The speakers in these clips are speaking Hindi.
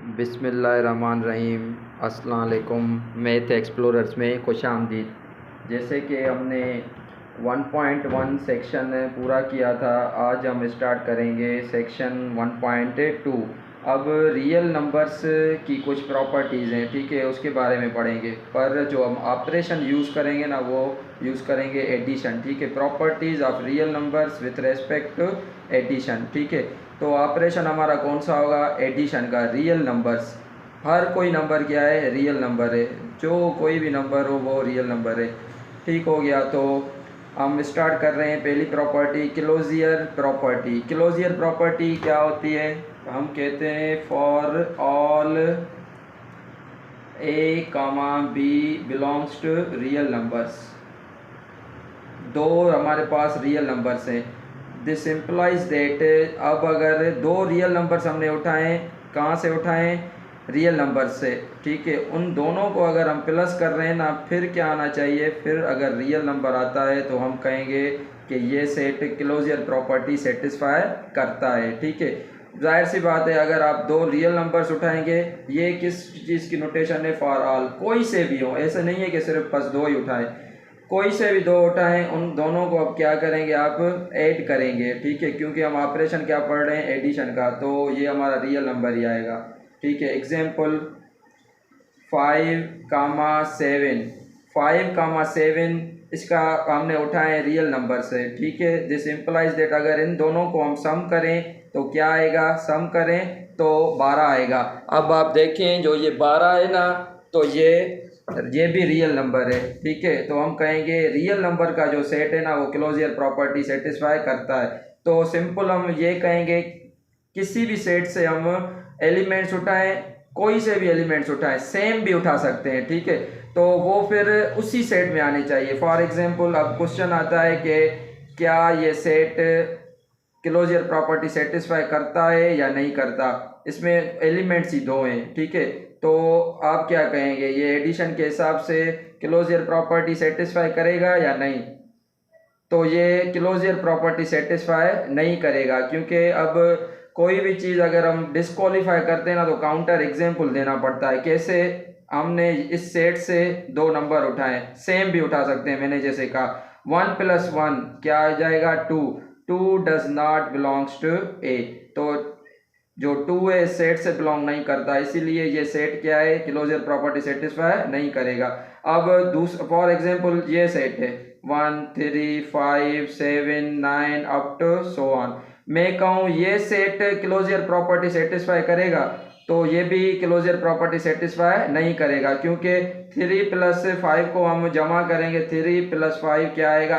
बिस्मिल्लाहिर्रहमानिर्रहीम। अस्सलाम वालेकुम। मैथ एक्सप्लोरर्स में खुशामदीद। जैसे कि हमने 1.1 सेक्शन पूरा किया था, आज हम स्टार्ट करेंगे सेक्शन 1.2। अब रियल नंबर्स की कुछ प्रॉपर्टीज़ हैं, ठीक है, उसके बारे में पढ़ेंगे। पर जो हम ऑपरेशन यूज़ करेंगे ना, वो यूज़ करेंगे एडिशन, ठीक है। Properties of real numbers with respect to addition, ठीक है। तो ऑपरेशन हमारा कौन सा होगा? एडिशन का। रियल नंबर्स, हर कोई नंबर क्या है? रियल नंबर है। जो कोई भी नंबर हो वो रियल नंबर है, ठीक हो गया। तो हम स्टार्ट कर रहे हैं। पहली property closure property. Closure property क्या होती है? हम कहते हैं for all a comma b belongs to real numbers. दो हमारे पास रियल नंबर्स हैं। दिस इम्प्लाइज दैट, अब अगर दो रियल नंबर्स हमने उठाएं, कहाँ से उठाएं? रियल नंबर से, ठीक है। उन दोनों को अगर हम प्लस कर रहे हैं ना, फिर क्या आना चाहिए? फिर अगर रियल नंबर आता है तो हम कहेंगे कि ये सेट क्लोजर प्रॉपर्टी सेटिस्फाई करता है, ठीक है। जाहिर सी बात है, अगर आप दो रियल नंबर्स उठाएंगे, ये किस चीज़ की नोटेशन है? फॉर ऑल, कोई से भी हो, ऐसे नहीं है कि सिर्फ बस दो ही उठाएं, कोई से भी दो उठाएं, उन दोनों को अब क्या करेंगे? आप ऐड करेंगे, ठीक है, क्योंकि हम ऑपरेशन क्या पढ़ रहे हैं? एडिशन का। तो ये हमारा रियल नंबर ही आएगा, ठीक है। एग्जाम्पल 5,7, 5,7 इसका हमने उठाए रियल नंबर से, ठीक है। दिस इम्प्लाइज दैट अगर इन दोनों को हम सम करें तो क्या आएगा? सम करें तो 12 आएगा। अब आप देखें, जो ये 12 है ना, तो ये भी रियल नंबर है, ठीक है। तो हम कहेंगे रियल नंबर का जो सेट है ना, वो क्लोजर प्रॉपर्टी सेटिस्फाई करता है। तो सिंपल हम ये कहेंगे, किसी भी सेट से हम एलिमेंट्स उठाएं, कोई से भी एलिमेंट्स उठाएं, सेम भी उठा सकते हैं, ठीक है, तो वो फिर उसी सेट में आने चाहिए। फॉर एग्जांपल अब क्वेश्चन आता है कि क्या ये सेट क्लोजर प्रॉपर्टी सेटिस्फाई करता है या नहीं करता। इसमें एलिमेंट्स ही दो हैं, ठीक है। तो आप क्या कहेंगे? ये एडिशन के हिसाब से क्लोजर प्रॉपर्टी सेटिस्फाई करेगा या नहीं? तो ये क्लोजर प्रॉपर्टी सेटिस्फाई नहीं करेगा, क्योंकि अब कोई भी चीज़ अगर हम डिस्क्वालीफाई करते हैं ना, तो काउंटर एग्जाम्पल देना पड़ता है। कैसे? हमने इस सेट से दो नंबर उठाए, सेम भी उठा सकते हैं, मैंने जैसे कहा 1 + 1 क्या आ जाएगा? 2। 2 डज नॉट बिलोंग्स टू ए। तो जो 2 है सेट से बिलोंग नहीं करता, इसीलिए ये सेट क्या है? क्लोजर प्रॉपर्टी सेटिस्फाई नहीं करेगा। अब दूसरा फॉर एग्जांपल ये सेट है 1 3 5 7 9 अप टू सो ऑन। मैं कहूँ ये सेट क्लोजर प्रॉपर्टी सेटिस्फाई करेगा, तो ये भी क्लोजर प्रॉपर्टी सेटिस्फाई नहीं करेगा, क्योंकि 3 + 5 को हम जमा करेंगे, 3 + 5 क्या आएगा?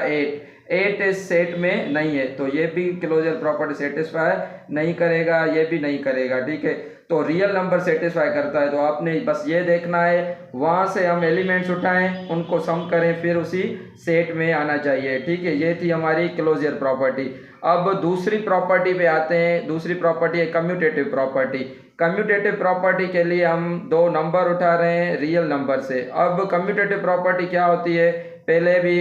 8 इस सेट में नहीं है, तो ये भी क्लोजर प्रॉपर्टी सेटिस्फाई नहीं करेगा, ये भी नहीं करेगा, ठीक है। तो रियल नंबर सेटिस्फाई करता है। तो आपने बस ये देखना है, वहाँ से हम एलिमेंट्स उठाएं, उनको सम करें, फिर उसी सेट में आना चाहिए, ठीक है। ये थी हमारी क्लोजर प्रॉपर्टी। अब दूसरी प्रॉपर्टी पे आते हैं। दूसरी प्रॉपर्टी है कम्यूटेटिव प्रॉपर्टी। कम्यूटेटिव प्रॉपर्टी के लिए हम दो नंबर उठा रहे हैं रियल नंबर से। अब कम्यूटेटिव प्रॉपर्टी क्या होती है? पहले भी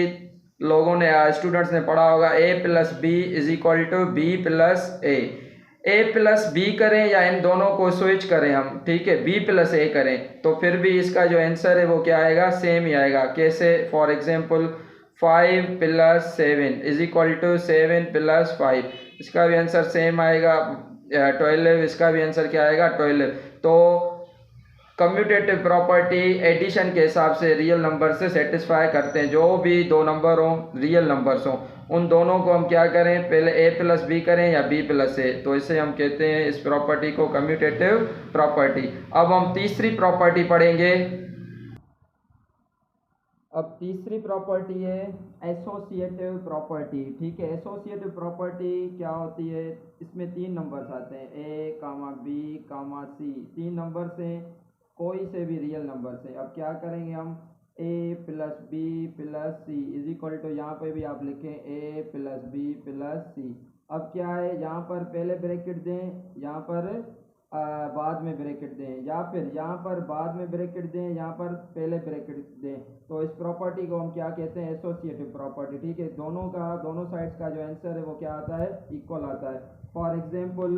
लोगों ने, स्टूडेंट्स ने पढ़ा होगा, a + b = b + a + b करें या इन दोनों को स्विच करें हम, ठीक है, b + a करें, तो फिर भी इसका जो आंसर है वो क्या आएगा? सेम ही आएगा। कैसे? फॉर एग्जांपल 5 + 7 = 7 + 5, इसका भी आंसर सेम आएगा 12। इसका भी आंसर क्या आएगा? 12। तो कम्यूटेटिव प्रॉपर्टी एडिशन के हिसाब से रियल नंबर से सेटिस्फाई करते हैं। जो भी दो नंबर हों, रियल नंबर्स हों, उन दोनों को हम क्या करें? पहले a + b करें या b + a, तो इसे हम कहते हैं इस प्रॉपर्टी को कम्यूटेटिव प्रॉपर्टी। अब हम तीसरी प्रॉपर्टी पढ़ेंगे। अब तीसरी प्रॉपर्टी है एसोसिएटिव प्रॉपर्टी, ठीक है। एसोसिएटिव प्रॉपर्टी क्या होती है? इसमें तीन नंबर्स आते हैं, a, b, c। तीन नंबर्स हैं, कोई से भी रियल नंबर से। अब क्या करेंगे हम? a + b + c = यहाँ पे भी आप लिखें a + b + c। अब क्या है? यहाँ पर पहले ब्रैकेट दें, यहाँ पर बाद में ब्रैकेट दें, या फिर यहाँ पर बाद में ब्रैकेट दें, यहाँ पर पहले ब्रैकेट दें। तो इस प्रॉपर्टी को हम क्या कहते हैं? एसोसिएटिव प्रॉपर्टी, ठीक है। दोनों साइड्स का जो आंसर है वो क्या आता है? इक्वल आता है। For example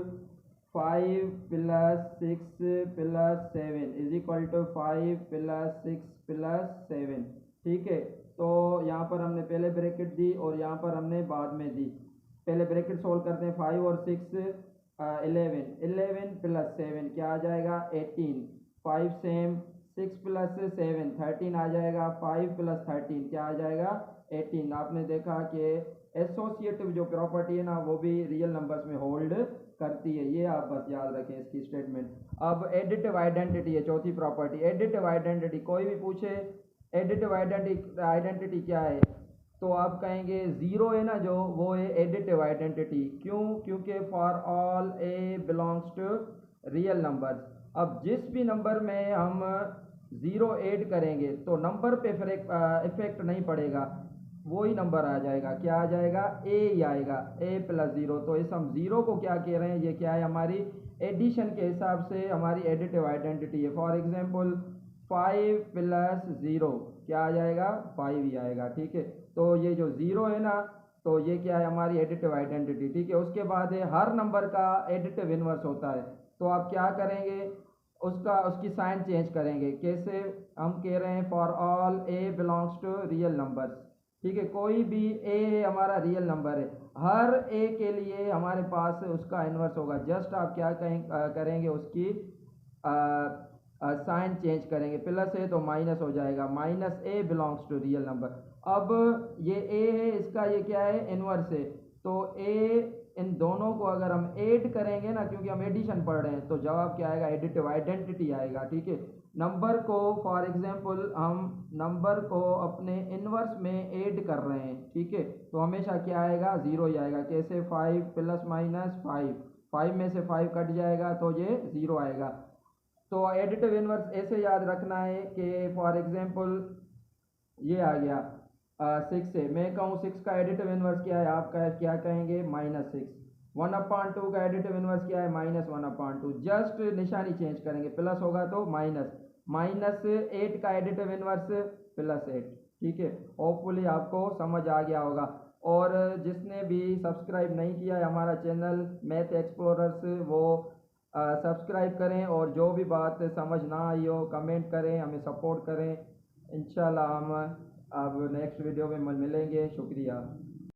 5 plus 6 plus 7 is equal to 5 plus 6 plus 7। ठीक है, तो यहाँ पर हमने पहले ब्रैकेट दी और यहाँ पर हमने बाद में दी। पहले ब्रैकेट सोल्व करते हैं, 5 और 6 11 प्लस 7 क्या आ जाएगा 18। 5 सेम, 6 प्लस 7 13 आ जाएगा। 5 प्लस 13 क्या आ जाएगा 18। आपने देखा कि एसोसिएटिव जो प्रॉपर्टी है ना वो भी रियल नंबर्स में होल्ड करती है, ये आप बस याद रखें इसकी स्टेटमेंट। अब एडिटिव आइडेंटिटी है चौथी प्रॉपर्टी। एडिटिव आइडेंटिटी कोई भी पूछे एडिटिव आइडेंटिटी क्या है तो आप कहेंगे जीरो है ना जो, वो है एडिटिव आइडेंटिटी। क्यों? क्योंकि for all a belongs to real numbers. अब जिस भी नंबर में हम ज़ीरो ऐड करेंगे तो नंबर पे इफेक्ट नहीं पड़ेगा, वही नंबर आ जाएगा। क्या आ जाएगा ए ही आएगा, ए प्लस ज़ीरो। तो इस हम ज़ीरो को क्या कह रहे हैं, ये क्या है हमारी एडिशन के हिसाब से हमारी एडिटिव आइडेंटिटी है। फॉर एग्जांपल 5 प्लस ज़ीरो क्या आ जाएगा 5 ही आएगा। ठीक है, तो ये जो ज़ीरो है ना तो ये क्या है हमारी एडिटिव आइडेंटिटी। ठीक है, उसके बाद है हर नंबर का एडिटिव इनवर्स होता है। तो आप क्या करेंगे, उसकी साइन चेंज करेंगे। कैसे? हम कह रहे हैं for all a belongs to real numbers. ठीक है, कोई भी ए हमारा रियल नंबर है, हर ए के लिए हमारे पास उसका इन्वर्स होगा। जस्ट आप क्या करेंगे उसकी साइन चेंज करेंगे। प्लस है तो माइनस हो जाएगा, minus a belongs to real number. अब ये ए है, इसका ये क्या है इन्वर्स है। तो ए इन दोनों को अगर हम ऐड करेंगे ना, क्योंकि हम एडिशन पढ़ रहे हैं, तो जवाब क्या आएगा एडिटिव आइडेंटिटी आएगा। ठीक है, नंबर को फॉर एग्जांपल हम नंबर को अपने इनवर्स में ऐड कर रहे हैं। ठीक है, तो हमेशा क्या आएगा ज़ीरो ही आएगा। कैसे? 5 प्लस माइनस 5, 5 में से 5 कट जाएगा तो ये ज़ीरो आएगा। तो एडिटिव इनवर्स ऐसे याद रखना है कि फॉर एग्जांपल ये आ गया 6 है, मैं कहूँ 6 का एडिटिव इनवर्स क्या है, आप क्या कहेंगे -6। 1/2 का एडिटिव इनवर्स क्या है -1/2। जस्ट निशानी चेंज करेंगे, प्लस होगा तो माइनस। -8 का एडिटिव इनवर्स +8। ठीक है, होपफुली आपको समझ आ गया होगा। और जिसने भी सब्सक्राइब नहीं किया है हमारा चैनल मैथ एक्सप्लोरर्स, वो सब्सक्राइब करें और जो भी बात समझ ना आई हो कमेंट करें, हमें सपोर्ट करें। इंशाल्लाह हम अब नेक्स्ट वीडियो में मिलेंगे। शुक्रिया।